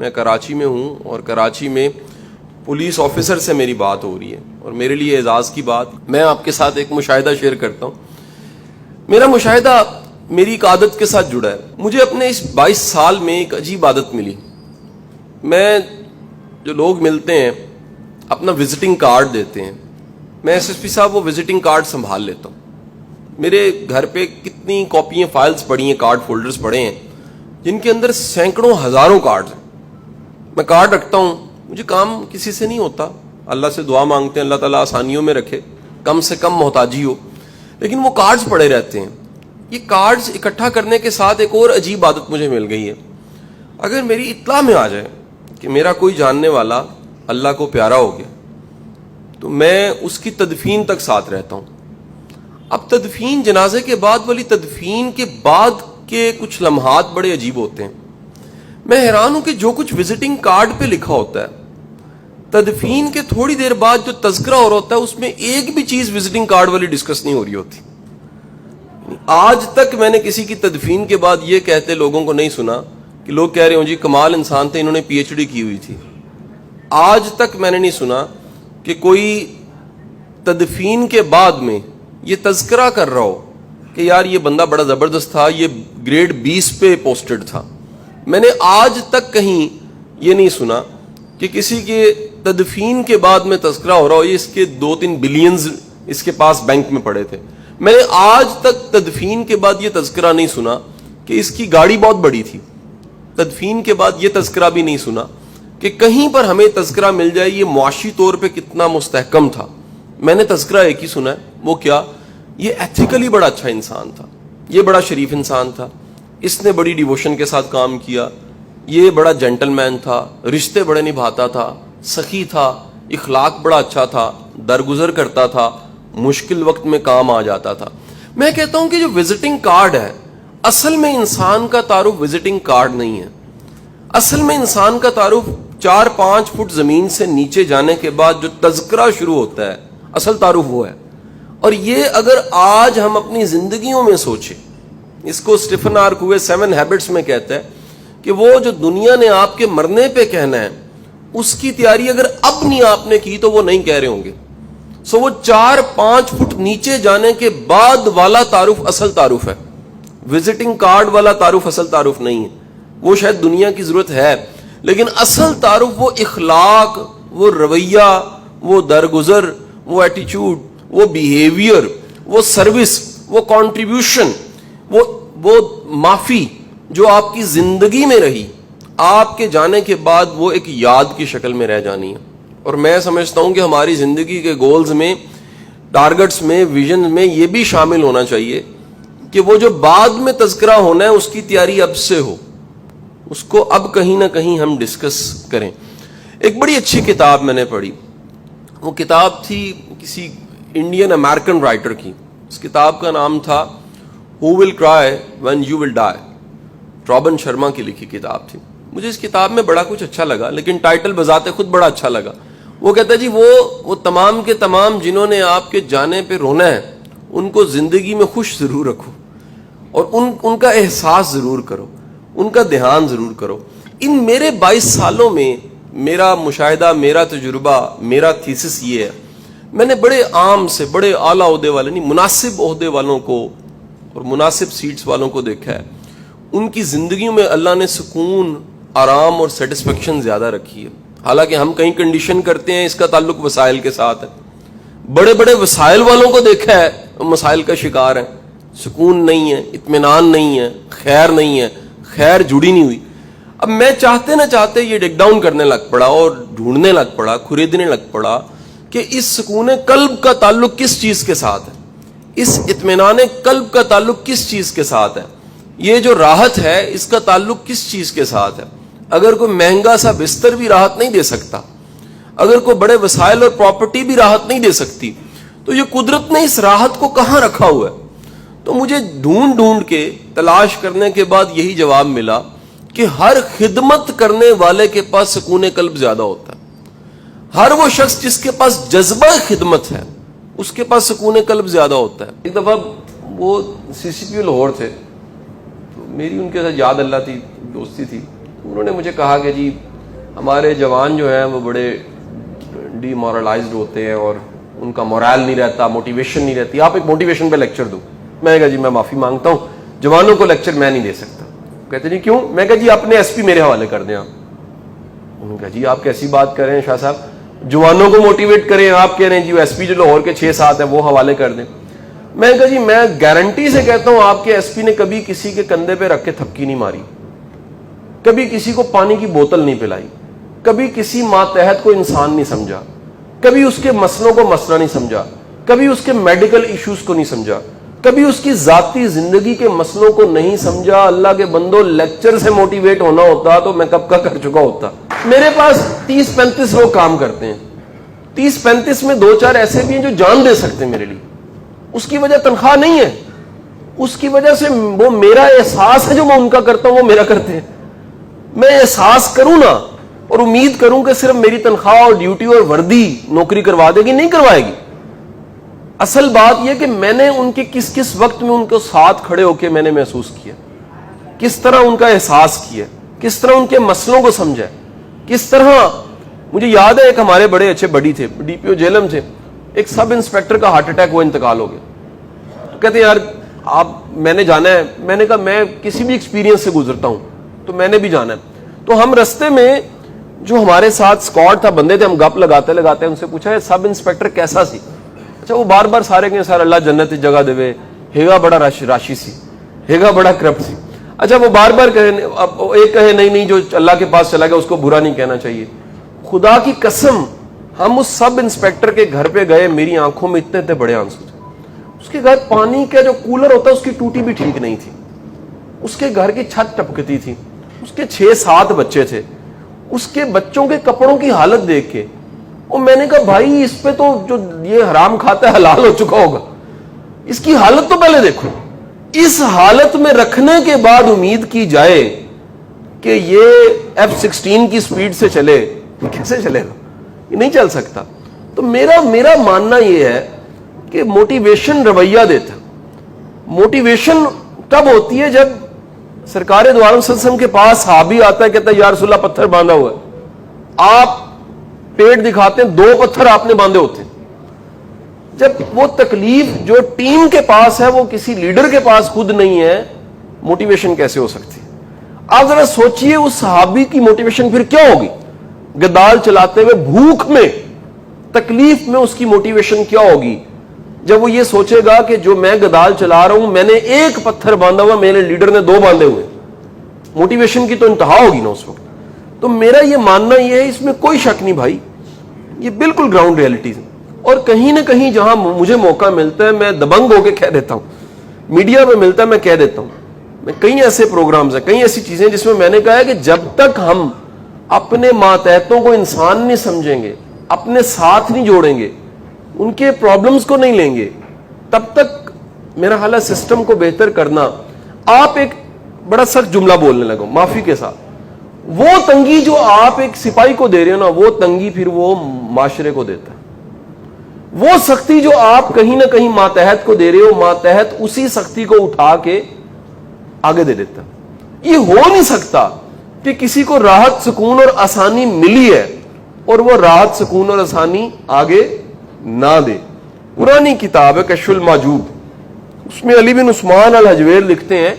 میں کراچی میں ہوں اور کراچی میں پولیس آفیسر سے میری بات ہو رہی ہے اور میرے لیے اعزاز کی بات. میں آپ کے ساتھ ایک مشاہدہ شیئر کرتا ہوں. میرا مشاہدہ میری ایک عادت کے ساتھ جڑا ہے. مجھے اپنے اس 22 سال میں ایک عجیب عادت ملی. میں جو لوگ ملتے ہیں اپنا وزٹنگ کارڈ دیتے ہیں. میں ایس ایس پی صاحب وہ وزٹنگ کارڈ سنبھال لیتا ہوں. میرے گھر پہ کتنی کاپیاں فائلز پڑی ہیں, کارڈ فولڈرز پڑے ہیں جن کے اندر سینکڑوں ہزاروں کارڈ ہیں. میں کارڈ رکھتا ہوں. مجھے کام کسی سے نہیں ہوتا, اللہ سے دعا مانگتے ہیں اللہ تعالیٰ آسانیوں میں رکھے, کم سے کم محتاجی ہو, لیکن وہ کارڈز پڑے رہتے ہیں. یہ کارڈز اکٹھا کرنے کے ساتھ ایک اور عجیب عادت مجھے مل گئی ہے. اگر میری اطلاع میں آ جائے کہ میرا کوئی جاننے والا اللہ کو پیارا ہو گیا تو میں اس کی تدفین تک ساتھ رہتا ہوں. اب تدفین, جنازے کے بعد والی تدفین کے بعد کے کچھ لمحات بڑے عجیب ہوتے ہیں. میں حیران ہوں کہ جو کچھ وزٹنگ کارڈ پہ لکھا ہوتا ہے, تدفین کے تھوڑی دیر بعد جو تذکرہ ہو رہا ہوتا ہے اس میں ایک بھی چیز وزٹنگ کارڈ والی ڈسکس نہیں ہو رہی ہوتی. آج تک میں نے کسی کی تدفین کے بعد یہ کہتے لوگوں کو نہیں سنا کہ لوگ کہہ رہے ہوں جی کمال انسان تھے, انہوں نے پی ایچ ڈی کی ہوئی تھی. آج تک میں نے نہیں سنا کہ کوئی تدفین کے بعد میں یہ تذکرہ کر رہا ہو کہ یار یہ بندہ بڑا زبردست تھا, یہ گریڈ 20 پہ پوسٹڈ تھا. میں نے آج تک کہیں یہ نہیں سنا کہ کسی کے تدفین کے بعد میں تذکرہ ہو رہا ہو یہ اس کے 2-3 بلینز اس کے پاس بینک میں پڑے تھے. میں نے آج تک تدفین کے بعد یہ تذکرہ نہیں سنا کہ اس کی گاڑی بہت بڑی تھی. تدفین کے بعد یہ تذکرہ بھی نہیں سنا کہ کہیں پر ہمیں تذکرہ مل جائے یہ معاشی طور پہ کتنا مستحکم تھا. میں نے تذکرہ ایک ہی سنا ہے, وہ کیا, یہ ایتھیکلی بڑا اچھا انسان تھا, یہ بڑا شریف انسان تھا, اس نے بڑی ڈیووشن کے ساتھ کام کیا, یہ بڑا جینٹل مین تھا, رشتے بڑے نبھاتا تھا, سخی تھا, اخلاق بڑا اچھا تھا, درگزر کرتا تھا, مشکل وقت میں کام آ جاتا تھا. میں کہتا ہوں کہ جو وزٹنگ کارڈ ہے اصل میں انسان کا تعارف وزٹنگ کارڈ نہیں ہے. اصل میں انسان کا تعارف 4-5 فٹ زمین سے نیچے جانے کے بعد جو تذکرہ شروع ہوتا ہے, اصل تعارف وہ ہے. اور یہ اگر آج ہم اپنی زندگیوں میں سوچیں, اس کو اسٹیفن آر کوے 7 ہیبٹس میں کہتا ہے کہ وہ جو دنیا نے آپ کے مرنے پہ کہنا ہے اس کی تیاری اگر اب نہیں آپ نے کی تو وہ نہیں کہہ رہے ہوں گے. سو وہ 4-5 فٹ نیچے جانے کے بعد والا تعارف اصل تعارف ہے. وزٹنگ کارڈ والا تعارف اصل تعارف نہیں ہے. وہ شاید دنیا کی ضرورت ہے, لیکن اصل تعارف وہ اخلاق, وہ رویہ, وہ درگزر, وہ ایٹیچیوڈ, وہ بیہیویئر, وہ سروس, وہ کنٹریبیوشن, وہ معافی جو آپ کی زندگی میں رہی, آپ کے جانے کے بعد وہ ایک یاد کی شکل میں رہ جانی ہے. اور میں سمجھتا ہوں کہ ہماری زندگی کے گولز میں, ٹارگٹس میں, ویژن میں یہ بھی شامل ہونا چاہیے کہ وہ جو بعد میں تذکرہ ہونا ہے اس کی تیاری اب سے ہو, اس کو اب کہیں نہ کہیں ہم ڈسکس کریں. ایک بڑی اچھی کتاب میں نے پڑھی, وہ کتاب تھی کسی انڈین امریکن رائٹر کی. اس کتاب کا نام تھا Who Will Cry When You Will Die. Robin Sharma کی لکھی کتاب تھی. مجھے اس کتاب میں بڑا کچھ اچھا لگا, لیکن ٹائٹل بذات خود بڑا اچھا لگا. وہ کہتا ہے جی وہ تمام کے تمام جنہوں نے آپ کے جانے پہ رونا ہے ان کو زندگی میں خوش ضرور رکھو اور ان کا احساس ضرور کرو, ان کا دھیان ضرور کرو. ان میرے 22 سالوں میں میرا مشاہدہ, میرا تجربہ, میرا تھیسس یہ ہے, میں نے بڑے عام سے بڑے اعلیٰ عہدے والے نہیں, مناسب عہدے والوں کو اور مناسب سیٹس والوں کو دیکھا ہے. ان کی زندگیوں میں اللہ نے سکون, آرام اور سیٹسفیکشن زیادہ رکھی ہے. حالانکہ ہم کہیں کنڈیشن کرتے ہیں اس کا تعلق وسائل کے ساتھ ہے. بڑے بڑے وسائل والوں کو دیکھا ہے مسائل کا شکار ہیں, سکون نہیں ہے, اطمینان نہیں ہے, خیر نہیں ہے, خیر جڑی نہیں ہوئی. اب میں چاہتے نہ چاہتے یہ ڈگ ڈاؤن کرنے لگ پڑا اور ڈھونڈنے لگ پڑا, کھریدنے لگ پڑا کہ اس سکون قلب کا تعلق کس چیز کے ساتھ ہے, اس اطمینان قلب کا تعلق کس چیز کے ساتھ ہے, یہ جو راحت ہے اس کا تعلق کس چیز کے ساتھ ہے. اگر کوئی مہنگا سا بستر بھی راحت نہیں دے سکتا, اگر کوئی بڑے وسائل اور پراپرٹی بھی راحت نہیں دے سکتی, تو یہ قدرت نے اس راحت کو کہاں رکھا ہوا ہے. تو مجھے ڈھونڈ کے تلاش کرنے کے بعد یہی جواب ملا کہ ہر خدمت کرنے والے کے پاس سکون قلب زیادہ ہوتا ہے. ہر وہ شخص جس کے پاس جذبہ خدمت ہے اس کے پاس سکون قلب زیادہ ہوتا ہے. ایک دفعہ وہ CCPO لاہور تھے, تو میری ان کے ساتھ یاد اللہ تھی, دوستی تھی. انہوں نے مجھے کہا کہ جی ہمارے جوان جو ہیں وہ بڑے ڈی مورلائزڈ ہوتے ہیں اور ان کا مورال نہیں رہتا, موٹیویشن نہیں رہتی. آپ ایک موٹیویشن پہ لیکچر دو. میں کہا جی میں معافی مانگتا ہوں, جوانوں کو لیکچر میں نہیں دے سکتا. کہتے جی کیوں؟ میں کہا جی اپنے ایس پی میرے حوالے کر دیں آپ. انہوں نے کہا جی آپ کیسی بات کر رہے ہیں شاہ صاحب, جوانوں کو موٹیویٹ کریں, آپ کہہ رہے ہیں جی ایس پی جو لاہور کے 6-7 ہیں وہ حوالے کر دیں. میں کہا جی میں گارنٹی سے کہتا ہوں آپ کے ایس پی نے کبھی کسی کے کندھے پہ رکھ کے تھپکی نہیں ماری, کبھی کسی کو پانی کی بوتل نہیں پلائی, کبھی کسی ماتحت کو انسان نہیں سمجھا, کبھی اس کے مسئلوں کو مسئلہ نہیں سمجھا, کبھی اس کے میڈیکل ایشوز کو نہیں سمجھا, کبھی اس کی ذاتی زندگی کے مسئلوں کو نہیں سمجھا. اللہ کے بندو, لیکچر سے موٹیویٹ ہونا ہوتا تو میں کب کا کر چکا ہوتا. میرے پاس 30-35 لوگ کام کرتے ہیں, 30-35 میں 2-4 ایسے بھی ہیں جو جان دے سکتے ہیں میرے لیے. اس کی وجہ تنخواہ نہیں ہے, اس کی وجہ سے وہ میرا احساس ہے جو میں ان کا کرتا ہوں وہ میرا کرتے ہیں. میں احساس کروں نا اور امید کروں کہ صرف میری تنخواہ اور ڈیوٹی اور وردی نوکری کروا دے گی, نہیں کروائے گی. اصل بات یہ کہ میں نے ان کے کس کس وقت میں ان کو ساتھ کھڑے ہو کے میں نے محسوس کیا, کس طرح ان کا احساس کیا, کس طرح ان کے مسئلوں کو سمجھا, کس طرح. مجھے یاد ہے ایک ہمارے بڑے اچھے بڈی تھے, ڈی پی او جیلم تھے, ایک سب انسپیکٹر کا ہارٹ اٹیک ہوا, انتقال ہو گیا. تو کہتے ہیں یار آپ, میں نے جانا ہے. میں نے کہا میں کسی بھی ایکسپیرینس سے گزرتا ہوں تو میں نے بھی جانا ہے. تو ہم رستے میں جو ہمارے ساتھ اسکواڈ تھا, بندے تھے, ہم گپ لگاتے لگاتے ان سے پوچھا سب انسپیکٹر کیسا سی. اچھا وہ بار بار سارے کہیں سر اللہ جنت جگہ دے, ہیگا بڑا راشی سی, ہیگا بڑا کرپٹ سی. اچھا وہ بار بار کہے, ایک کہے نہیں جو اللہ کے پاس چلا گیا اس کو برا نہیں کہنا چاہیے. خدا کی قسم ہم اس سب انسپیکٹر کے گھر پہ گئے, میری آنکھوں میں اتنے بڑے آنسو تھے. اس کے گھر پانی کا جو کولر ہوتا ہے اس کی ٹوٹی بھی ٹھیک نہیں تھی, اس کے گھر کی چھت ٹپکتی تھی, اس کے 6-7 بچے تھے. اس کے بچوں کے کپڑوں کی حالت دیکھ کے اور میں نے کہا بھائی اس پہ تو جو یہ حرام کھاتا ہے حلال ہو چکا ہوگا, اس کی حالت تو پہلے دیکھو. اس حالت میں رکھنے کے بعد امید کی جائے کہ یہ F-16 کی سپیڈ سے چلے, کیسے چلے گا؟ یہ نہیں چل سکتا. تو میرا ماننا یہ ہے کہ موٹیویشن رویہ دیتا. موٹیویشن کب ہوتی ہے؟ جب سرکار دو عالم صلی اللہ علیہ وسلم کے پاس صحابی آتا ہے, کہتا ہے یا رسول اللہ پتھر باندھا ہوا ہے, آپ پیٹ دکھاتے ہیں 2 پتھر آپ نے باندھے ہوتے ہیں. جب وہ تکلیف جو ٹیم کے پاس ہے وہ کسی لیڈر کے پاس خود نہیں ہے, موٹیویشن کیسے ہو سکتی؟ آپ ذرا سوچئے اس صحابی کی موٹیویشن پھر کیا ہوگی؟ گدال چلاتے ہوئے بھوک میں, تکلیف میں اس کی موٹیویشن کیا ہوگی جب وہ یہ سوچے گا کہ جو میں گدال چلا رہا ہوں میں نے 1 پتھر باندھا ہوا, میرے لیڈر نے 2 باندھے ہوئے. موٹیویشن کی تو انتہا ہوگی نا اس وقت. تو میرا یہ ماننا یہ ہے, اس میں کوئی شک نہیں بھائی, یہ بالکل گراؤنڈ ریئلٹیز ہے. اور کہیں نہ کہیں جہاں مجھے موقع ملتا ہے میں دبنگ ہو کے کہہ دیتا ہوں, میڈیا میں ملتا ہے میں کہہ دیتا ہوں. میں کئی ایسے پروگرامز ہیں, کئی ایسی چیزیں جس میں میں نے کہا ہے کہ جب تک ہم اپنے ماتحتوں کو انسان نہیں سمجھیں گے, اپنے ساتھ نہیں جوڑیں گے, ان کے پرابلمز کو نہیں لیں گے, تب تک میرا خیال ہے سسٹم کو بہتر کرنا. آپ ایک بڑا سخت جملہ بولنے لگا معافی کے ساتھ, وہ تنگی جو آپ ایک سپاہی کو دے رہے ہو نا, وہ تنگی پھر وہ معاشرے کو دیتا ہے. وہ سختی جو آپ کہیں نہ کہیں ماتحت کو دے رہے ہو, ماتحت اسی سختی کو اٹھا کے آگے دے دیتا. یہ ہو نہیں سکتا کہ کسی کو راحت سکون اور آسانی ملی ہے اور وہ راحت سکون اور آسانی آگے نہ دے. پرانی کتاب ہے کشف المحجوب, اس میں علی بن عثمان الحجویر لکھتے ہیں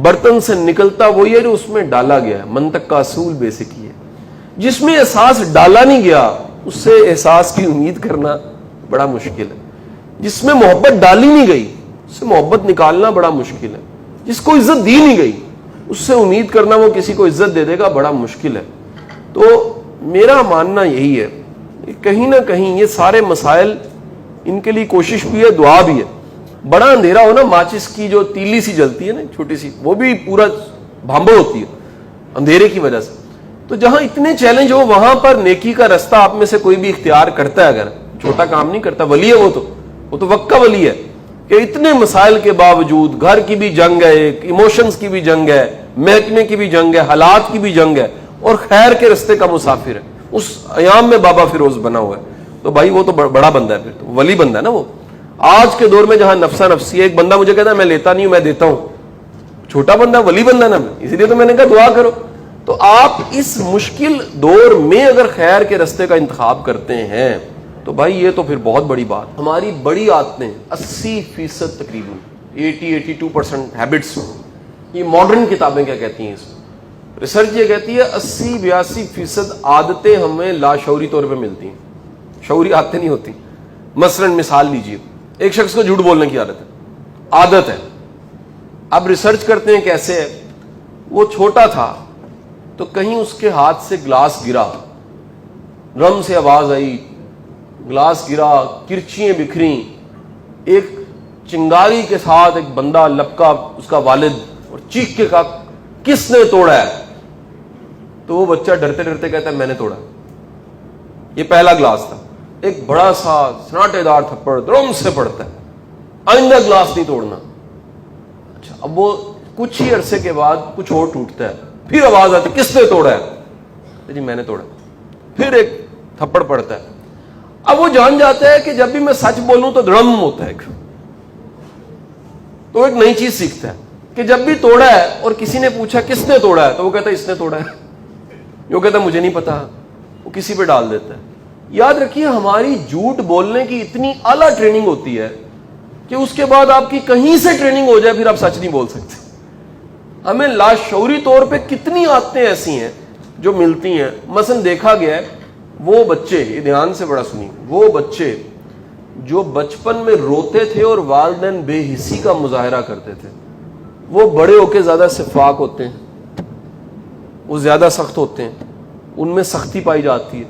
برتن سے نکلتا وہی ہے جو اس میں ڈالا گیا ہے. منطق کا اصول بیسک یہ ہے, جس میں احساس ڈالا نہیں گیا اس سے احساس کی امید کرنا بڑا مشکل ہے. جس میں محبت ڈالی نہیں گئی اس سے محبت نکالنا بڑا مشکل ہے. جس کو عزت دی نہیں گئی اس سے امید کرنا وہ کسی کو عزت دے دے گا بڑا مشکل ہے. تو میرا ماننا یہی ہے کہ کہیں نہ کہیں یہ سارے مسائل, ان کے لیے کوشش بھی ہے, دعا بھی ہے. بڑا اندھیرا ہو نا, ماچس کی جو تیلی سی جلتی ہے نا چھوٹی سی, وہ بھی پورا بھانبڑ ہوتی ہے اندھیرے کی وجہ سے. تو جہاں اتنے چیلنج ہو وہاں پر نیکی کا رستہ آپ میں سے کوئی بھی اختیار کرتا ہے, اگر چھوٹا کام نہیں کرتا, ولی ہے وہ تو وقت کا ولی ہے کہ اتنے مسائل کے باوجود, گھر کی بھی جنگ ہے, ایموشنز کی بھی جنگ ہے, محکمے کی بھی جنگ ہے, حالات کی بھی جنگ ہے, اور خیر کے رستے کا مسافر ہے. اس ایام میں بابا فیروز بنا ہوا ہے. تو بھائی وہ تو بڑا بندہ ہے, پھر تو ولی بندہ ہے نا وہ. آج کے دور میں جہاں نفسا نفسی ہے, ایک بندہ مجھے کہتا ہے میں لیتا نہیں ہوں, میں دیتا ہوں. چھوٹا بندہ ولی بندہ نا, اسی لیے تو میں نے کہا دعا کرو. تو آپ اس مشکل دور میں اگر خیر کے رستے کا انتخاب کرتے ہیں تو بھائی یہ تو پھر بہت بڑی بات. ہماری بڑی عادتیں 80% تقریباً 80-82% ہیبٹس. یہ ماڈرن کتابیں کیا کہتی ہیں اس میں؟ ریسرچ یہ کہتی ہے 80-82% عادتیں ہمیں لاشعوری طور پہ ملتی ہیں, شعوری عادتیں نہیں ہوتی. مثلا مثال لیجیے, ایک شخص کو جھوٹ بولنے کی عادت ہے. اب ریسرچ کرتے ہیں کیسے ہے. وہ چھوٹا تھا تو کہیں اس کے ہاتھ سے گلاس گرا, رم سے آواز آئی, گلاس گرا, کرچیاں بکھری, ایک چنگاری کے ساتھ ایک بندہ لپکا, اس کا والد, اور چیخ کے کہا کس نے توڑا ہے؟ تو وہ بچہ ڈرتے ڈرتے کہتا ہے میں نے توڑا. یہ پہلا گلاس تھا. ایک بڑا سا سناٹے دار تھپڑ درم سے پڑتا ہے, آئندہ گلاس نہیں توڑنا. اچھا, اب وہ کچھ ہی عرصے کے بعد کچھ اور ٹوٹتا ہے, پھر آواز آتی کس نے توڑا ہے؟ جی میں نے توڑا. پھر ایک تھپڑ پڑتا ہے. اب وہ جان جاتا ہے کہ جب بھی میں سچ بولوں تو درم ہوتا ہے. تو ایک نئی چیز سیکھتا ہے کہ جب بھی توڑا ہے اور کسی نے پوچھا کس نے توڑا ہے تو وہ کہتا ہے اس نے توڑا ہے. جو کہتا ہے مجھے نہیں پتا, وہ کسی پہ ڈال دیتا ہے. یاد رکھیے ہماری جھوٹ بولنے کی اتنی اعلیٰ ٹریننگ ہوتی ہے کہ اس کے بعد آپ کی کہیں سے ٹریننگ ہو جائے پھر آپ سچ نہیں بول سکتے. ہمیں لاشعوری طور پہ کتنی عادتیں ایسی ہیں جو ملتی ہیں. مثلا دیکھا گیا ہے وہ بچے, یہ دھیان سے بڑا سنیے, وہ بچے جو بچپن میں روتے تھے اور والدین بے حسی کا مظاہرہ کرتے تھے, وہ بڑے ہو کے زیادہ شفاق ہوتے ہیں, وہ زیادہ سخت ہوتے ہیں, ان میں سختی پائی جاتی ہے.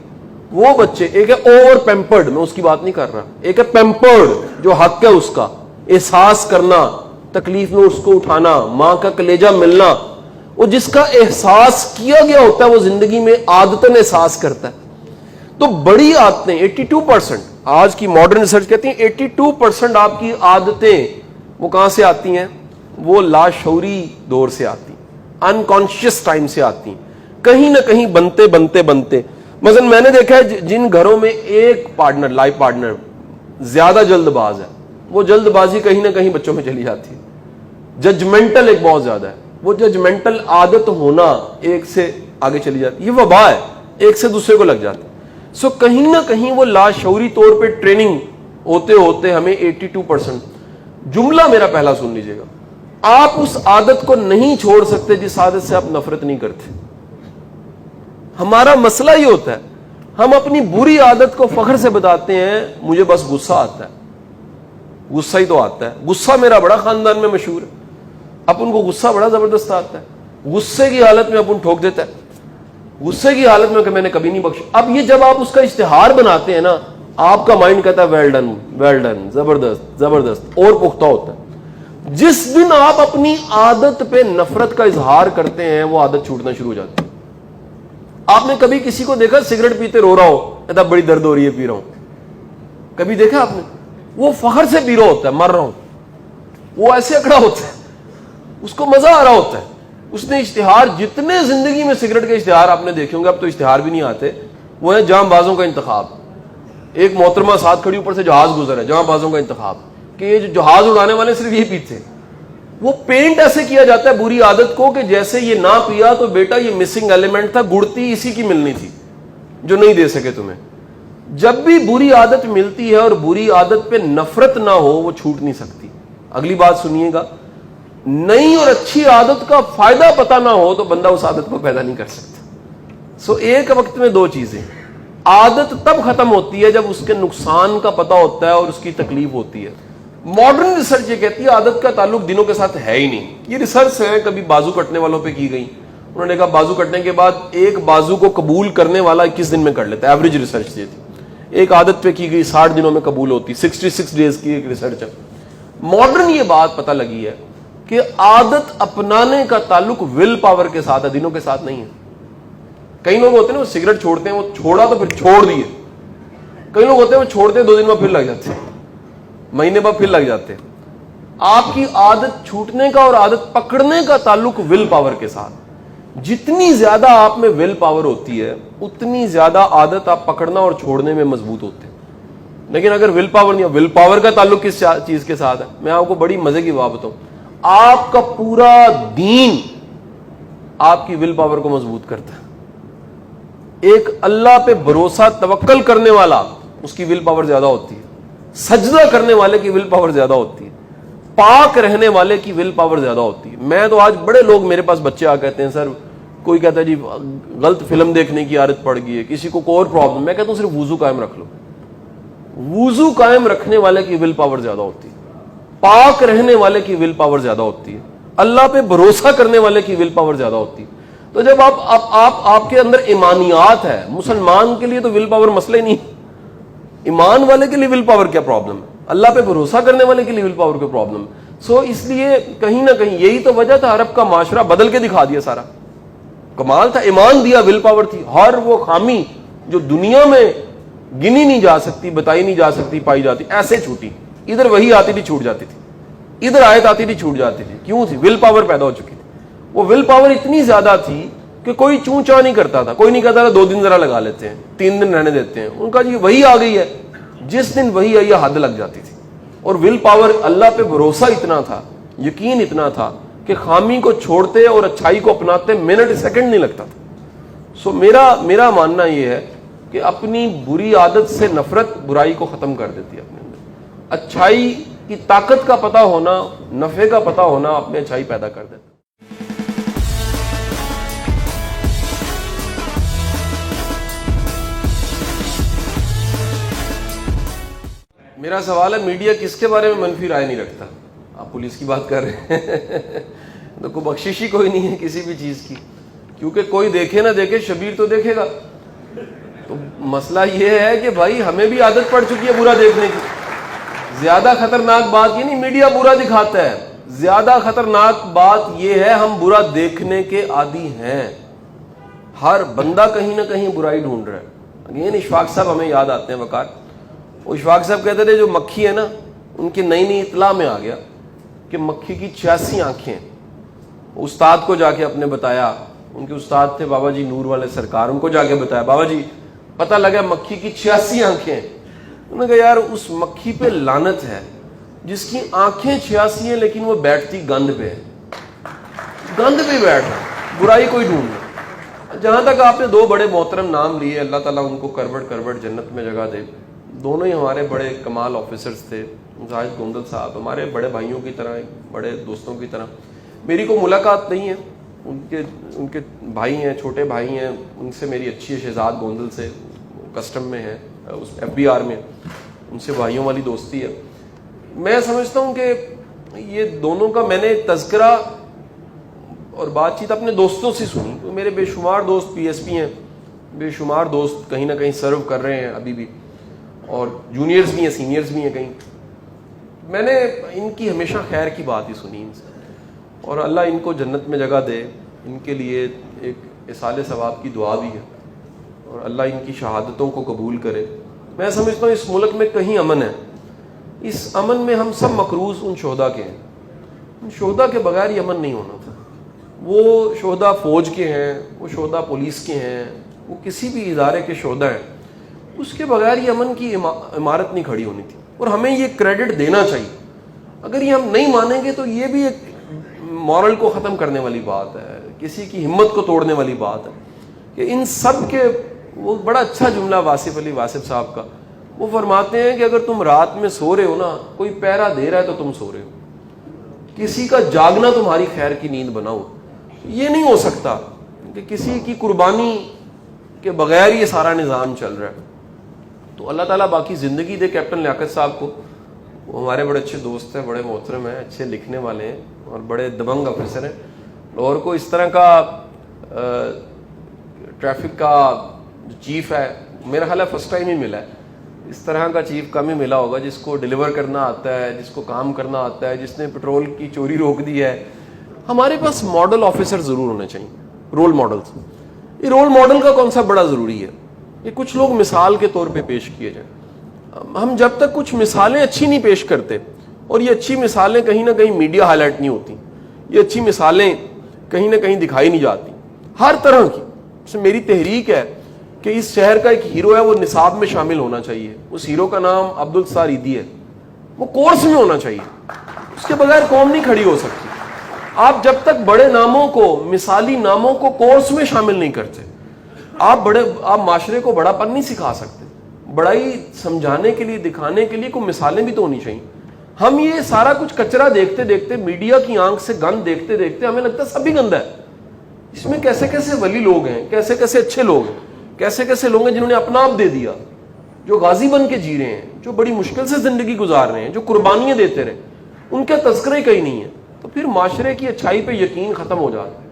وہ بچے, ایک ہے اوور پیمپرڈ, میں اس کی بات نہیں کر رہا, ایک ہے پیمپرڈ جو حق ہے اس کا, احساس کرنا, تکلیف میں اس کو اٹھانا, ماں کا کلیجہ ملنا, وہ جس کا احساس کیا گیا ہوتا ہے وہ زندگی میں عادتاً احساس کرتا ہے. تو بڑی عادتیں 82%, آج کی ماڈرن ریسرچ کہتی ہیں 82% آپ کی عادتیں وہ کہاں سے آتی ہیں؟ وہ لاشعوری دور سے آتی ہیں, انکانشیس ٹائم سے آتی ہیں, کہیں نہ کہیں بنتے بنتے بنتے. مثلا میں نے دیکھا ہے جن گھروں میں ایک پارٹنر, لائف پارٹنر زیادہ جلد باز ہے, وہ جلد بازی کہیں نہ کہیں بچوں میں چلی جاتی ہے. ججمنٹل ایک بہت زیادہ ہے, وہ ججمنٹل عادت ہونا ایک سے آگے چلی جاتی, یہ وبا ہے, ایک سے دوسرے کو لگ جاتی. سو کہیں نہ کہیں وہ لاشعوری طور پہ ٹریننگ ہوتے ہوتے ہمیں 82%. جملہ میرا پہلا سن لیجئے گا, آپ اس عادت کو نہیں چھوڑ سکتے جس عادت سے آپ نفرت نہیں کرتے. ہمارا مسئلہ یہ ہوتا ہے ہم اپنی بری عادت کو فخر سے بتاتے ہیں, مجھے بس غصہ آتا ہے. غصہ ہی تو آتا ہے, غصہ میرا بڑا خاندان میں مشہور ہے, اپن کو غصہ بڑا زبردست آتا ہے. غصے کی حالت میں اپن ٹھوک دیتا ہے, غصے کی حالت میں کہ میں نے کبھی نہیں بخشا. اب یہ جب آپ اس کا اشتہار بناتے ہیں نا, آپ کا مائنڈ کہتا ہے ویل ڈن ویل ڈن, زبردست زبردست, اور پختہ ہوتا ہے. جس دن آپ اپنی عادت پہ نفرت کا اظہار کرتے ہیں وہ عادت چھوٹنا شروع ہو جاتی ہے. آپ نے کبھی کسی کو دیکھا سگریٹ پیتے رو رہا ہو, کہتا بڑی درد ہو رہی ہے پی رہا ہوں؟ کبھی دیکھا آپ نے؟ وہ فخر سے پی رہا ہوتا ہے, مر رہا ہوں, وہ ایسے اکڑا ہوتا ہے, اس کو مزہ آ رہا ہوتا ہے. اس نے اشتہار, جتنے زندگی میں سگریٹ کے اشتہار آپ نے دیکھے ہوں گے, اب تو اشتہار بھی نہیں آتے, وہ ہے جام بازوں کا انتخاب. ایک محترمہ ساتھ کھڑی, اوپر سے جہاز گزر ہے, جام بازوں کا انتخاب, کہ یہ جو جہاز اڑانے والے صرف یہ پیتے ہیں. وہ پینٹ ایسے کیا جاتا ہے بری عادت کو کہ جیسے یہ نہ پیا تو بیٹا یہ مسنگ ایلیمنٹ تھا, گڑتی اسی کی ملنی تھی جو نہیں دے سکے تمہیں. جب بھی بری عادت ملتی ہے اور بری عادت پہ نفرت نہ ہو وہ چھوٹ نہیں سکتی. اگلی بات سنیے گا, نئی اور اچھی عادت کا فائدہ پتہ نہ ہو تو بندہ اس عادت کو پیدا نہیں کر سکتا. سو ایک وقت میں دو چیزیں, عادت تب ختم ہوتی ہے جب اس کے نقصان کا پتہ ہوتا ہے اور اس کی تکلیف ہوتی ہے. ماڈرن ریسرچ یہ کہتی ہے عادت کا تعلق دنوں کے ساتھ ہے ہی نہیں. یہ ریسرچ ہے کبھی بازو کٹنے والوں پہ کی گئی, انہوں نے کہا بازو کٹنے کے بعد ایک بازو کو قبول کرنے والا 21 دن میں کر لیتا ہے, ایوریج ریسرچ یہ تھی. ایک عادت پہ کی گئی 60 دنوں میں قبول ہوتی, 66 ڈیز کی ایک ریسرچ ہے. ماڈرن یہ بات پتہ لگی ہے کہ عادت اپنانے کا تعلق ول پاور کے ساتھ ہے, دنوں کے ساتھ نہیں ہے. کئی لوگ ہوتے ہیں وہ سگریٹ چھوڑتے ہیں, وہ چھوڑا تو پھر چھوڑ دیے. کئی لوگ ہوتے ہیں وہ چھوڑتے ہیں 2 دن میں پھر لگ جاتے ہیں, مہینے بعد پھر لگ جاتے ہیں. آپ کی عادت چھوٹنے کا اور عادت پکڑنے کا تعلق ول پاور کے ساتھ. جتنی زیادہ آپ میں ول پاور ہوتی ہے اتنی زیادہ عادت آپ پکڑنا اور چھوڑنے میں مضبوط ہوتے ہیں. لیکن اگر ول پاور نہیں, ول پاور کا تعلق کس چیز کے ساتھ ہے؟ میں آپ کو بڑی مزے کی بات بتاؤں, آپ کا پورا دین آپ کی ول پاور کو مضبوط کرتا ہے. ایک اللہ پہ بھروسہ توکل کرنے والا, اس کی ول پاور زیادہ ہوتی ہے. سجدہ کرنے والے کی ول پاور زیادہ ہوتی ہے. پاک رہنے والے کی ول پاور زیادہ ہوتی ہے. میں تو آج بڑے لوگ میرے پاس بچے آ کہتے ہیں سر, کوئی کہتا ہے جی غلط فلم دیکھنے کی عادت پڑ گئی ہے, کسی کو کوئی اور پرابلم. میں کہتا ہوں صرف وضو قائم رکھ لو. وضو قائم رکھنے والے کی ول پاور زیادہ ہوتی ہے. پاک رہنے والے کی ول پاور زیادہ ہوتی ہے. اللہ پہ بھروسہ کرنے والے کی ول پاور زیادہ ہوتی ہے. تو جب آپ کے اندر ایمانیات ہے, مسلمان کے لیے تو ول پاور مسئلہ ہی نہیں. ایمان والے کے لیے ول پاور کیا پرابلم ہے, اللہ پہ بھروسہ کرنے والے کے لیے ول پاور کیا پرابلم ہے. سو اس لیے کہیں نہ کہیں یہی تو وجہ تھا, عرب کا معاشرہ بدل کے دکھا دیا سارا. کمال تھا, ایمان دیا, ول پاور تھی. ہر وہ خامی جو دنیا میں گنی نہیں جا سکتی, بتائی نہیں جا سکتی, پائی جاتی, ایسے چھوٹی. ادھر وہی آتی تھی چھوٹ جاتی تھی, ادھر آیت آتی تھی چھوٹ جاتی تھی. کیوں تھی؟ ول پاور پیدا ہو چکی تھی. وہ ول پاور اتنی زیادہ تھی کہ کوئی چوں چاں نہیں کرتا تھا. کوئی نہیں کہتا تھا 2 دن ذرا لگا لیتے ہیں, 3 دن رہنے دیتے ہیں. ان کا جی وہی آ گئی ہے, جس دن وہی آئی حد لگ جاتی تھی. اور ول پاور, اللہ پہ بھروسہ اتنا تھا, یقین اتنا تھا کہ خامی کو چھوڑتے اور اچھائی کو اپناتے منٹ سیکنڈ نہیں لگتا تھا. سو میرا ماننا یہ ہے کہ اپنی بری عادت سے نفرت برائی کو ختم کر دیتی ہے اپنے اندر. اچھائی کی طاقت کا پتہ ہونا, نفع کا پتہ ہونا اپنے اچھائی پیدا کر دیتا ہے. میرا سوال ہے, میڈیا کس کے بارے میں منفی رائے نہیں رکھتا؟ آپ پولیس کی بات کر رہے ہیں تو کوئی بخشش ہی کوئی نہیں ہے کسی بھی چیز کی, کیونکہ کوئی دیکھے نہ دیکھے شبیر تو دیکھے گا. تو مسئلہ یہ ہے کہ بھائی ہمیں بھی عادت پڑ چکی ہے برا دیکھنے کی. زیادہ خطرناک بات یہ نہیں میڈیا برا دکھاتا ہے, زیادہ خطرناک بات یہ ہے ہم برا دیکھنے کے عادی ہیں. ہر بندہ کہیں نہ کہیں برائی ڈھونڈ رہا ہے. یہ اشفاق صاحب ہمیں یاد آتے ہیں وقار. وہ اشفاق صاحب کہتے تھے جو مکھی ہے نا, ان کی نئی اطلاع میں آ گیا کہ مکھی کی 86 آنکھیں. استاد کو جا کے اپنے بتایا, ان کے استاد تھے بابا جی نور والے سرکار, ان کو جا کے بتایا بابا جی پتہ لگا مکھی کی 86 آنکھیں. انہوں نے کہا یار اس مکھی پہ لعنت ہے جس کی آنکھیں 86 ہیں لیکن وہ بیٹھتی گند پہ ہے. گند پہ بیٹھ رہا, برائی کوئی ڈھونڈ رہا. جہاں تک آپ نے 2 بڑے محترم نام لیے, اللہ تعالیٰ ان کو کروٹ جنت میں جگہ دے. دونوں ہی ہمارے بڑے کمال آفیسرز تھے. زاہد گوندل صاحب ہمارے بڑے بھائیوں کی طرح, بڑے دوستوں کی طرح. میری کوئی ملاقات نہیں ہے, ان کے بھائی ہیں, چھوٹے بھائی ہیں, ان سے میری اچھی ہے. شہزاد گوندل سے کسٹم میں ہے, اس FBR میں, ان سے بھائیوں والی دوستی ہے. میں سمجھتا ہوں کہ یہ دونوں کا میں نے تذکرہ اور بات چیت اپنے دوستوں سے سنی. میرے بے شمار دوست PSP ہیں, بے شمار دوست کہیں نہ کہیں سرو کر رہے ہیں ابھی بھی, اور جونیئرز بھی ہیں, سینئرز بھی ہیں کہیں. میں نے ان کی ہمیشہ خیر کی بات ہی سنی ان سے, اور اللہ ان کو جنت میں جگہ دے. ان کے لیے ایک اصال ثواب کی دعا بھی ہے, اور اللہ ان کی شہادتوں کو قبول کرے. میں سمجھتا ہوں اس ملک میں کہیں امن ہے. اس امن میں ہم سب مقروض ان شہداء کے ہیں. ان شہداء کے بغیر یہ امن نہیں ہونا تھا. وہ شہداء فوج کے ہیں, وہ شہداء پولیس کے ہیں, وہ کسی بھی ادارے کے شہداء ہیں. اس کے بغیر یہ امن کی عمارت نہیں کھڑی ہونی تھی, اور ہمیں یہ کریڈٹ دینا چاہیے. اگر یہ ہم نہیں مانیں گے تو یہ بھی ایک مورل کو ختم کرنے والی بات ہے, کسی کی ہمت کو توڑنے والی بات ہے. کہ ان سب کے, وہ بڑا اچھا جملہ واصف علی واصف صاحب کا, وہ فرماتے ہیں کہ اگر تم رات میں سو رہے ہو نا, کوئی پہرا دے رہا ہے تو تم سو رہے ہو, کسی کا جاگنا تمہاری خیر کی نیند بناؤ. یہ نہیں ہو سکتا کہ کسی کی قربانی کے بغیر یہ سارا نظام چل رہا ہے. تو اللہ تعالیٰ باقی زندگی دے کیپٹن لیاقت صاحب کو. وہ ہمارے بڑے اچھے دوست ہیں, بڑے محترم ہیں, اچھے لکھنے والے ہیں, اور بڑے دبنگ افسر ہیں. لاہور کو اس طرح کا ٹریفک کا چیف ہے, میرا خیال ہے فرسٹ ٹائم ہی ملا ہے. اس طرح کا چیف کم ہی ملا ہوگا جس کو ڈیلیور کرنا آتا ہے, جس کو کام کرنا آتا ہے, جس نے پیٹرول کی چوری روک دی ہے. ہمارے پاس ماڈل آفیسر ضرور ہونے چاہیے, رول ماڈلز. یہ رول ماڈل کا کانسیپٹ بڑا ضروری ہے. یہ کچھ لوگ مثال کے طور پہ پیش کیے جائیں. ہم جب تک کچھ مثالیں اچھی نہیں پیش کرتے, اور یہ اچھی مثالیں کہیں نہ کہیں میڈیا ہائی لائٹ نہیں ہوتی, یہ اچھی مثالیں کہیں نہ کہیں دکھائی نہیں جاتی ہر طرح کی. میری تحریک ہے کہ اس شہر کا ایک ہیرو ہے, وہ نصاب میں شامل ہونا چاہیے. اس ہیرو کا نام عبدالستار عیدی ہے. وہ کورس میں ہونا چاہیے, اس کے بغیر قوم نہیں کھڑی ہو سکتی. آپ جب تک بڑے ناموں کو، مثالی ناموں کو کورس میں شامل نہیں کرتے، آپ معاشرے کو بڑا پن نہیں سکھا سکتے. بڑائی سمجھانے کے لیے، دکھانے کے لیے کوئی مثالیں بھی تو ہونی چاہیے. ہم یہ سارا کچھ کچرا دیکھتے دیکھتے، میڈیا کی آنکھ سے گند دیکھتے دیکھتے ہمیں لگتا ہے سب ہی گندا ہے. اس میں کیسے کیسے ولی لوگ ہیں، کیسے کیسے اچھے لوگ ہیں، کیسے کیسے لوگ ہیں جنہوں نے اپنا آپ دے دیا، جو غازی بن کے جی رہے ہیں، جو بڑی مشکل سے زندگی گزار رہے ہیں، جو قربانیاں دیتے رہے، ان کا تذکرہ ہی کہیں نہیں ہے. تو پھر معاشرے کی اچھائی پہ یقین ختم ہو جاتا ہے.